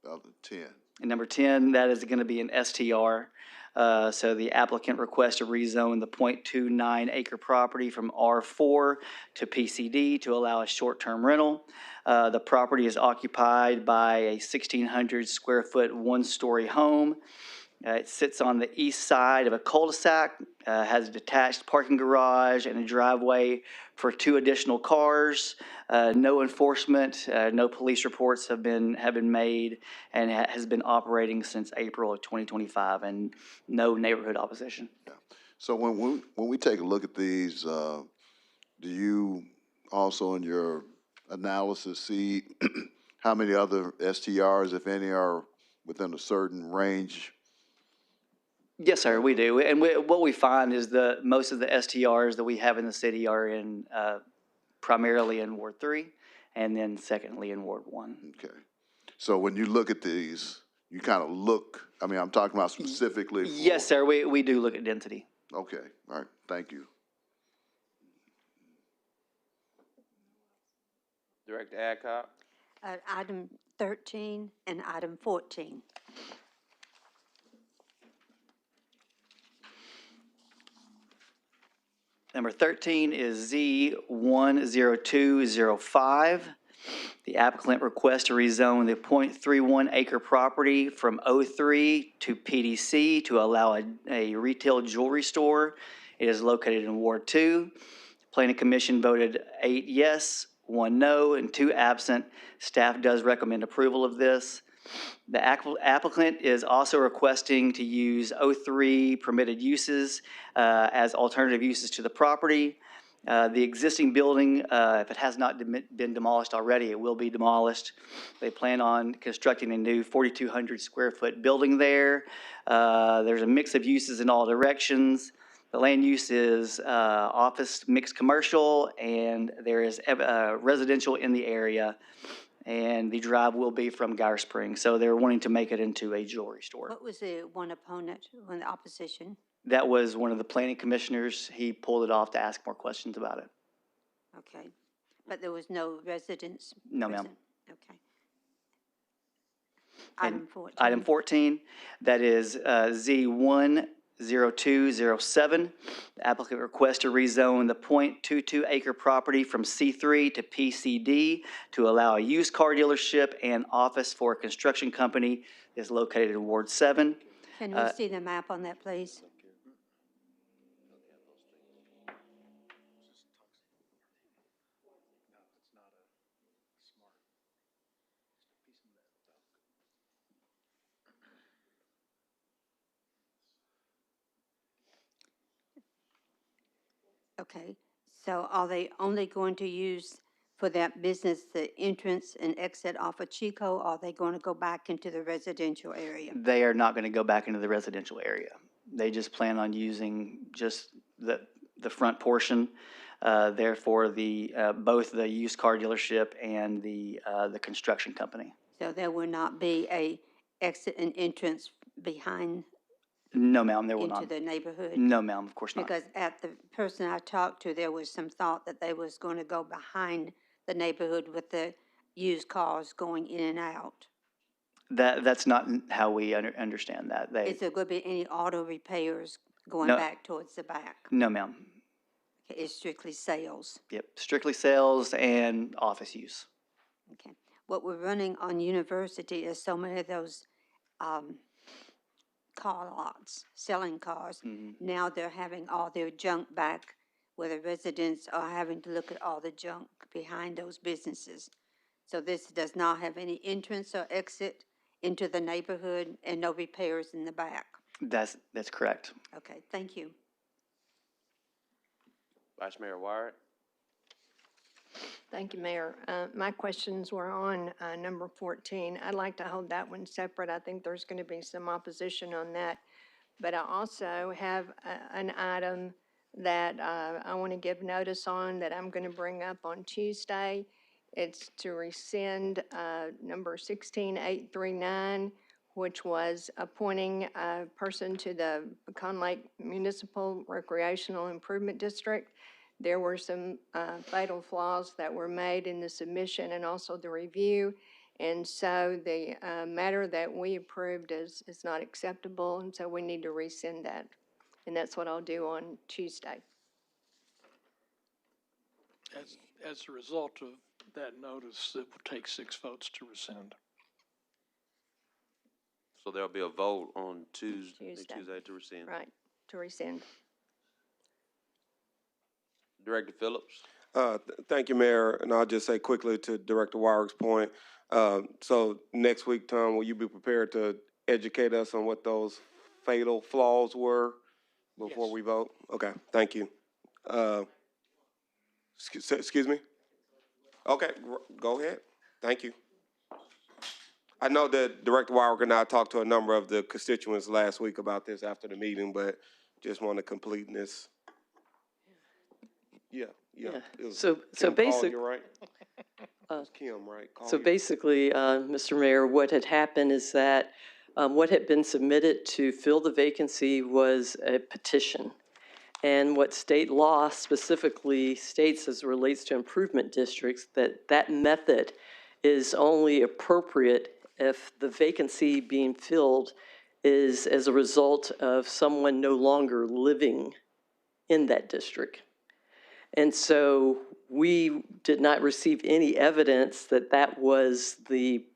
other 10. And number 10, that is going to be an STR. So the applicant requests to rezone the .29 acre property from R4 to PCD to allow a short-term rental. The property is occupied by a 1,600 square foot 1-story home. It sits on the east side of a cul-de-sac, has a detached parking garage and a driveway for 2 additional cars. No enforcement, no police reports have been made, and has been operating since April of 2025, and no neighborhood opposition. So when we take a look at these, do you also in your analysis see how many other STRs, if any, are within a certain range? Yes, sir, we do. And what we find is most of the STRs that we have in the city are in, primarily in Ward 3, and then secondly in Ward 1. Okay. So when you look at these, you kind of look, I mean, I'm talking about specifically for. Yes, sir, we do look at density. Okay, all right, thank you. Director Adcock? Item 13 and item 14. Number 13 is Z10205. The applicant requests to rezone the .31 acre property from O3 to PDC to allow a retail jewelry store. It is located in Ward 2. Planning Commission voted 8 yes, 1 no, and 2 absent. Staff does recommend approval of this. The applicant is also requesting to use O3 permitted uses as alternative uses to the property. The existing building, if it has not been demolished already, it will be demolished. They plan on constructing a new 4,200 square foot building there. There's a mix of uses in all directions. The land use is office mixed commercial, and there is residential in the area. And the drive will be from Geyer Springs. So they're wanting to make it into a jewelry store. What was the one opponent, one the opposition? That was one of the planning commissioners. He pulled it off to ask more questions about it. Okay, but there was no residents? No, ma'am. present? Okay. Item 14. Item 14, that is Z10207. The applicant requests to rezone the .22 acre property from C3 to PCD to allow a used car dealership and office for a construction company. Is located in Ward 7. Can we see the map on that, please? Okay, so are they only going to use for that business the entrance and exit off of Chico, or are they going to go back into the residential area? They are not going to go back into the residential area. They just plan on using just the front portion. Therefore, both the used car dealership and the construction company. So there will not be a exit and entrance behind No, ma'am, there will into not. the neighborhood? No, ma'am, of course not. Because at the person I talked to, there was some thought that they was going to go behind the neighborhood with the used cars going in and out. That's not how we understand that. Is there going to be any auto repairs going No. back towards the back? No, ma'am. Okay, it's strictly sales. Yep, strictly sales and office use. Okay. What we're running on University is so many of those car lots, selling cars. Now they're having all their junk back, where the residents are having to look at all the junk behind those businesses. So this does not have any entrance or exit into the neighborhood and no repairs in the back. That's correct. Okay, thank you. Vice Mayor Wyatt? Thank you, Mayor. My questions were on number 14. I'd like to hold that one separate. I think there's going to be some opposition on that. But I also have an item that I want to give notice on that I'm going to bring up on Tuesday. It's to rescind number 16839, which was appointing a person to the Pecan Lake Municipal Recreational Improvement District. There were some fatal flaws that were made in the submission and also the review. And so the matter that we approved is not acceptable, and so we need to rescind that. And that's what I'll do on Tuesday. As a result of that notice, it will take 6 votes to rescind. So there'll be a vote on Tuesday. Tuesday to rescind. Right, to rescind. Director Phillips? Thank you, Mayor, and I'll just say quickly to Director Warwick's point. So next week, Tom, will you be prepared to educate us on what those fatal flaws were before Yes. we vote? Okay, thank you. Excuse me? Okay, go ahead. Thank you. I know that Director Warwick and I talked to a number of the constituents last week about this after the meeting, but just want to completeness. Yeah. It was So Kim calling basic, you, right? It was Kim, right? Call so you. basically, Mr. Mayor, what had happened is that what had been submitted to fill the vacancy was a petition. And what state law specifically states as it relates to improvement districts, that that method is only appropriate if the vacancy being filled is as a result of someone no longer living in that district. And so we did not receive any evidence that that was the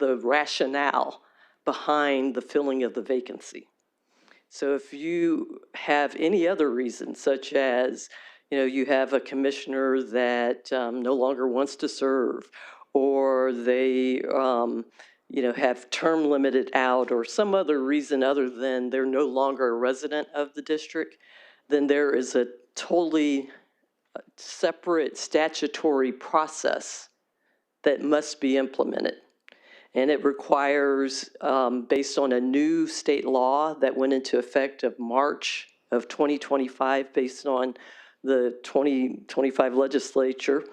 rationale behind the filling of the vacancy. So if you have any other reason, such as, you have a commissioner that no longer wants to serve, or they, have term limited out, or some other reason other than they're no longer a resident of the district, then there is a totally separate statutory process that must be implemented. And it requires, based on a new state law that went into effect of March of 2025, based on the 2025 legislature,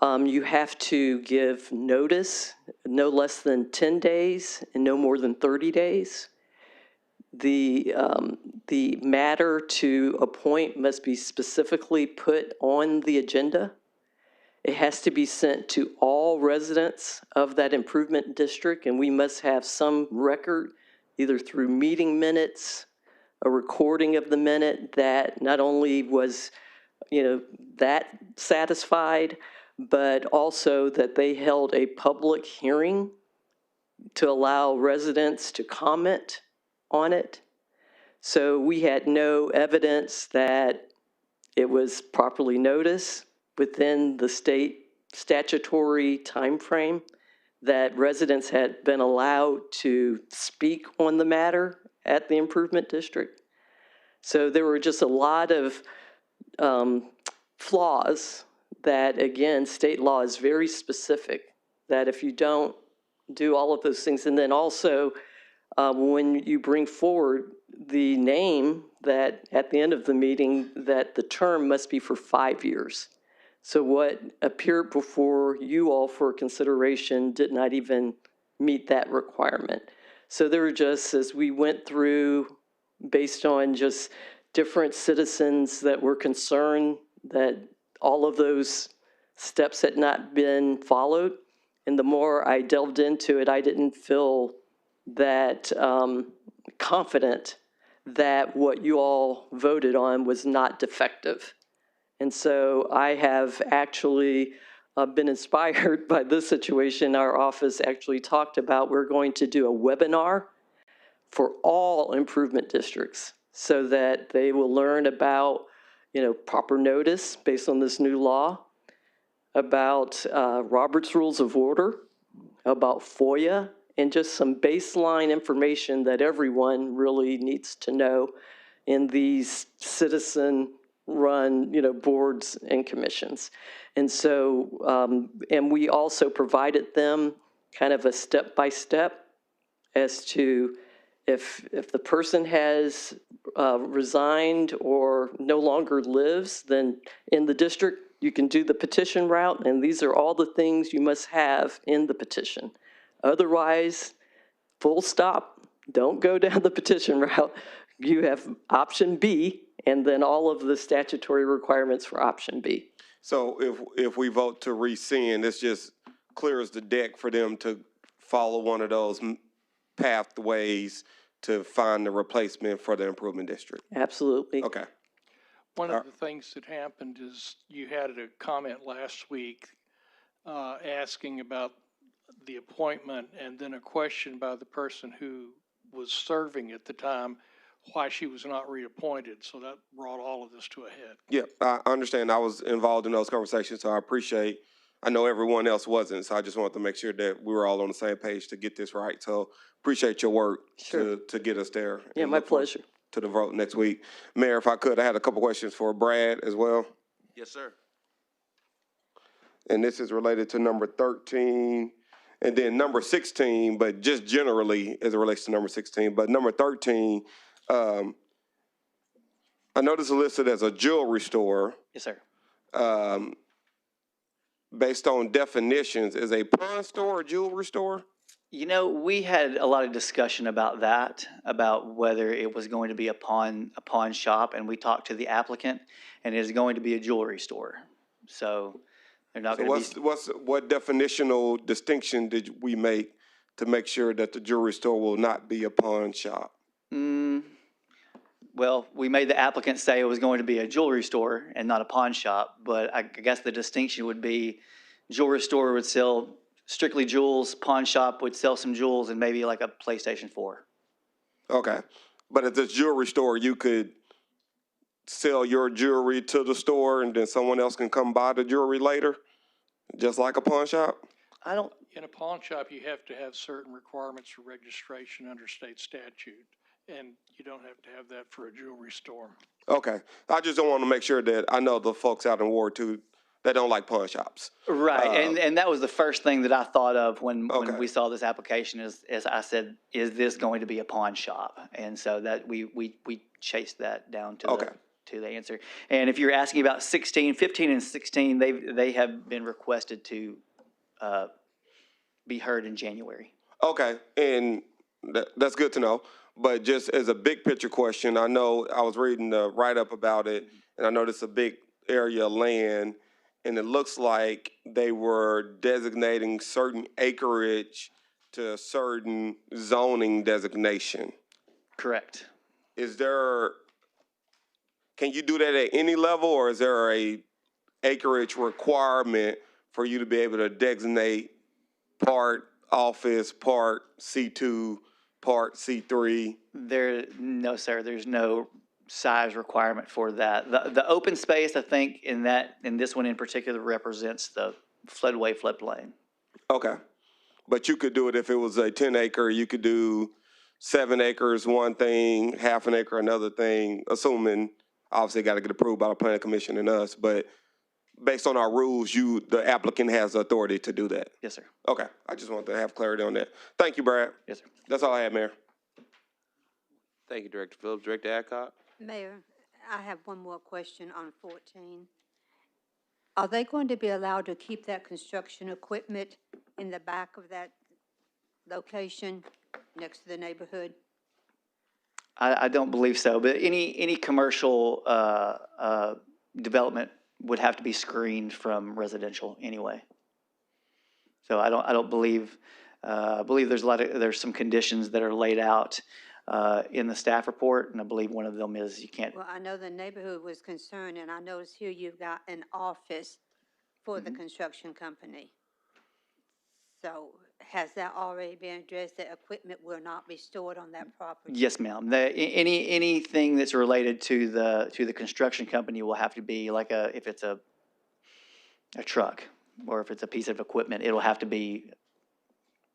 you have to give notice no less than 10 days and no more than 30 days. The matter to appoint must be specifically put on the agenda. It has to be sent to all residents of that improvement district, and we must have some record, either through meeting minutes, a recording of the minute that not only was, that satisfied, but also that they held a public hearing to allow residents to comment on it. So we had no evidence that it was properly noticed within the state statutory timeframe, that residents had been allowed to speak on the matter at the improvement district. So there were just a lot of flaws that, again, state law is very specific, that if you don't do all of those things, and then also when you bring forward the name that at the end of the meeting, that the term must be for 5 years. So what appeared before you all for consideration did not even meet that requirement. So there were just, as we went through, based on just different citizens that were concerned that all of those steps had not been followed. And the more I delved into it, I didn't feel that confident that what you all voted on was not defective. And so I have actually been inspired by this situation. Our office actually talked about, we're going to do a webinar for all improvement districts so that they will learn about, proper notice based on this new law, about Robert's Rules of Order, about FOIA, and just some baseline information that everyone really needs to know in these citizen-run, boards and commissions. And so, and we also provided them kind of a step-by-step as to if the person has resigned or no longer lives, then in the district, you can do the petition route, and these are all the things you must have in the petition. Otherwise, full stop, don't go down the petition route. You have option B, and then all of the statutory requirements for option B. So if we vote to rescind, this just clears the deck for them to follow one of those pathways to find the replacement for the improvement district. Absolutely. Okay. One of the things that happened is you had a comment last week asking about the appointment, and then a question by the person who was serving at the time, why she was not reappointed. So that brought all of this to a head. Yeah, I understand. I was involved in those conversations, so I know everyone else wasn't, so I just wanted to make sure that we were all on the same page to get this right. So appreciate your work Sure. to get us there. Yeah, and my look forward pleasure. To the vote next week. Mayor, if I could, I had a couple questions for Brad as well. Yes, sir. And this is related to number 13 and then number 16, but just generally as it relates to number 16. But number 13, I noticed it's listed as a jewelry store. Yes, sir. Based on definitions, is a pawn store a jewelry store? You know, we had a lot of discussion about that, about whether it was going to be a pawn shop, and we talked to the applicant, and it is going to be a jewelry store. So they're not So going to be. what definitional distinction did we make to make sure that the jewelry store will not be a pawn shop? Well, we made the applicant say it was going to be a jewelry store and not a pawn shop, but I guess the distinction would be jewelry store would sell strictly jewels, pawn shop would sell some jewels and maybe like a PlayStation 4. Okay, but at this jewelry store, you could sell your jewelry to the store and then someone else can come buy the jewelry later, just like a pawn shop? I don't, In a pawn shop, you have to have certain requirements for registration under state statute, and you don't have to have that for a jewelry store. Okay, I just don't want to make sure that, I know the folks out in Ward 2, they don't like pawn shops. right, and that was the first thing that I thought of when Okay. we saw this application is I said, is this going to be a pawn shop? And so that we chased that down to Okay. the answer. And if you're asking about 16, 15 and 16, they have been requested to be heard in January. Okay, and that's good to know. But just as a big picture question, I know I was reading the write-up about it, and I noticed a big area of land, and it looks like they were designating certain acreage to a certain zoning designation. Correct. Can you do that at any level, or is there a acreage requirement for you to be able to designate part office, part C2, part C3? No, sir, there's no size requirement for that. The open space, I think, in this one in particular represents the floodplain. Okay. But you could do it if it was a 10 acre, you could do 7 acres, one thing, half an acre, another thing, assuming, obviously got to get approved by the planning commission and us, but based on our rules, the applicant has the authority to do that. Yes, sir. Okay, I just wanted to have clarity on that. Thank you, Brad. Yes, sir. That's all I have, Mayor. Thank you, Director Phillips. Director Adcock? Mayor, I have one more question on 14. Are they going to be allowed to keep that construction equipment in the back of that location next to the neighborhood? I don't believe so, but any commercial development would have to be screened from residential anyway. So I don't believe, I believe there's some conditions that are laid out in the staff report, and I believe one of them is you can't. Well, I know the neighborhood was concerned, and I noticed here you've got an office for the construction company. So has that already been addressed, that equipment will not be stored on that property? Yes, ma'am. Anything that's related to the construction company will have to be like if it's a truck or if it's a piece of equipment, it'll have to be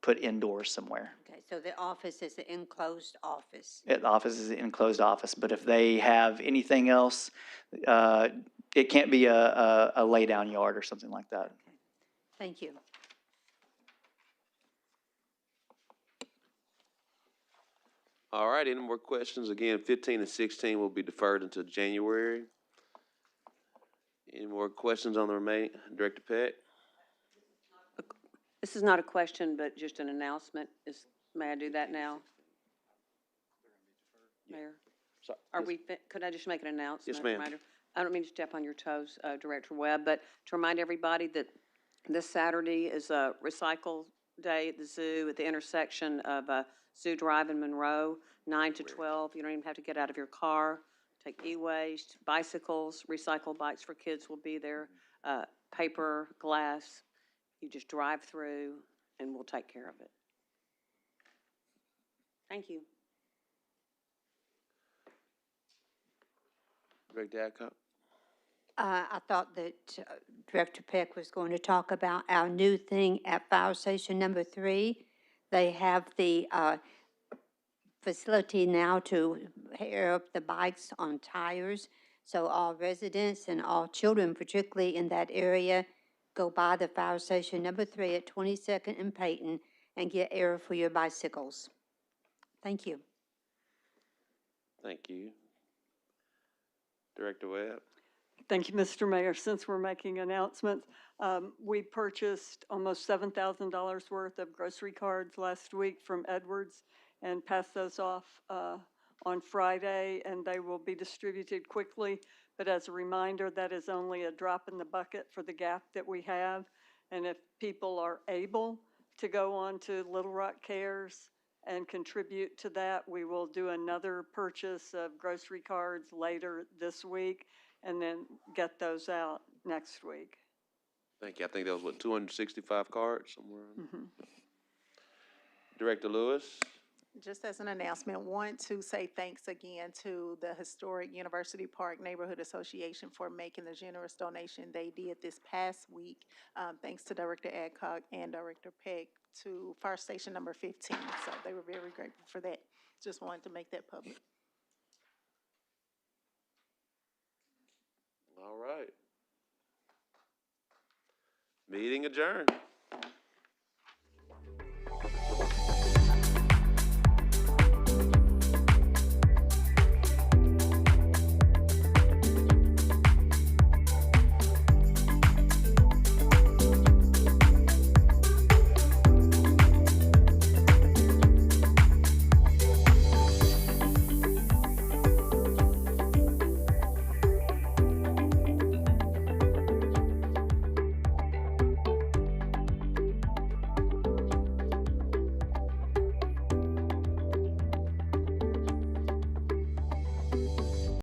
put indoors somewhere. Okay, so the office is an enclosed office. The office is an enclosed office, but if they have anything else, it can't be a lay down yard or something like that. Thank you. All right, any more questions? Again, 15 and 16 will be deferred until January. Any more questions on the remaining? Director Peck? This is not a question, but just an announcement. May I do that now? Mayor? Could I just make an announcement? Yes, ma'am. Reminder? I don't mean to step on your toes, Director Webb, but to remind everybody that this Saturday is a recycle day at the zoo at the intersection of Zoo Drive and Monroe, 9 to 12. You don't even have to get out of your car. Take e-waste, bicycles, recycle bikes for kids will be there, paper, glass. You just drive through and we'll take care of it. Thank you. Director Adcock? I thought that Director Peck was going to talk about our new thing at Fire Station Number 3. They have the facility now to air up the bikes on tires. So all residents and all children, particularly in that area, go by the Fire Station Number 3 at 22nd and Peyton and get air for your bicycles. Thank you. Thank you. Director Webb? Thank you, Mr. Mayor. Since we're making announcements, we purchased almost $7,000 worth of grocery cards last week from Edwards and passed those off on Friday, and they will be distributed quickly. But as a reminder, that is only a drop in the bucket for the gap that we have. And if people are able to go on to Little Rock Cares and contribute to that, we will do another purchase of grocery cards later this week and then get those out next week. Thank you. I think that was, what, 265 cards somewhere? Director Lewis? Just as an announcement, want to say thanks again to the Historic University Park Neighborhood Association for making the generous donation they did this past week. Thanks to Director Adcock and Director Peck to Fire Station Number 15. So they were very grateful for that. Just wanted to make that public. All right. Meeting adjourned.